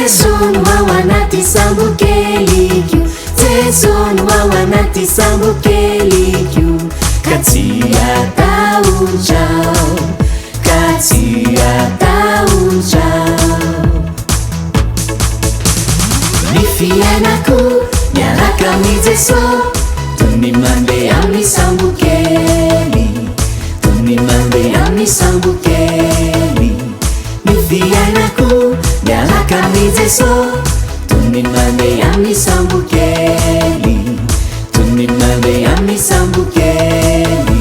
Jesu no ao anaty sambo keliko, Jesu no ao anaty sambo keliko, ka tsy atahotrao, ka tsy atahotrao. Ny fiainako miaraka amin'ny Jesu, toy ny mandeha amin'ny sambo kely, toy ny mandeha amin'ny sambo kely. Ny fiainako miaraka amin'ny Jesu, toy ny mandeha amin'ny sambo kely, toy ny mandeha amin'ny sambo kely.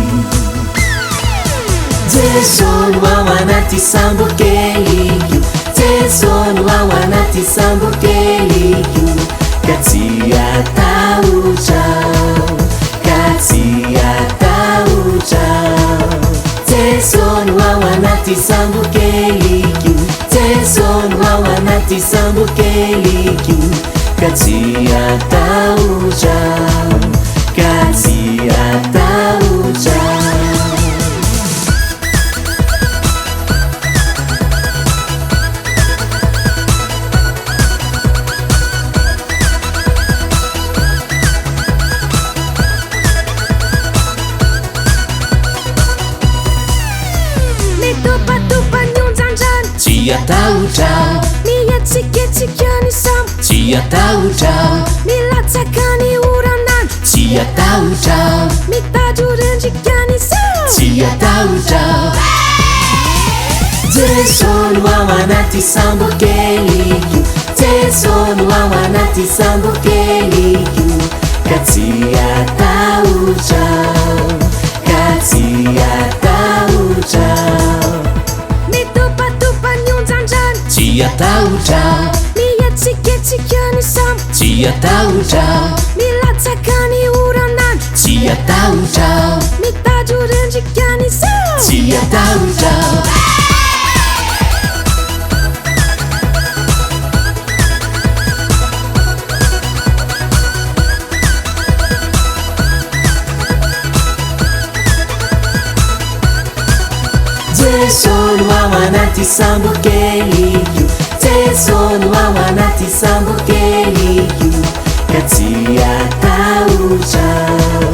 Jesu no ao anaty sambo keliko, Jesu no ao anaty sambo keliko, ka tsy atahotrao, ka tsy atahotrao. Jesu no ao anaty sambo keliko, Jesu no ao anaty sambo keliko, ka tsy atahotrao, ka tsy atahotrao. Tsy atahotrao, mietsiketsika ny sambo, tsy atahotrao, milatsaka ny oran'andro, tsy atahotrao, mitady rendrika ny sambo, tsy atahotrao. Jesu no ao anaty sambo keliko, Jesu no ao anaty sambo keliko, ka tsy atahotrao, ka tsy atahotrao. Tsy atahotrao, mietsiketsika ny sambo, tsy atahotrao, milatsaka ny oran'andro, tsy atahotrao, mitady rendrika ny sambo, tsy atahotrao. Jesu no ao anaty sambo keliko, Jesu no ao anaty sambo keliko, ka tsy atahotrao,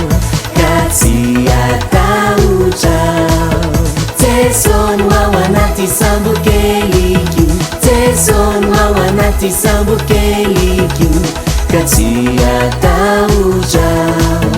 ka tsy atahotrao. Jesu no ao anaty sambo keliko, Jesu no ao anaty sambo keliko, ka tsy atahotrao.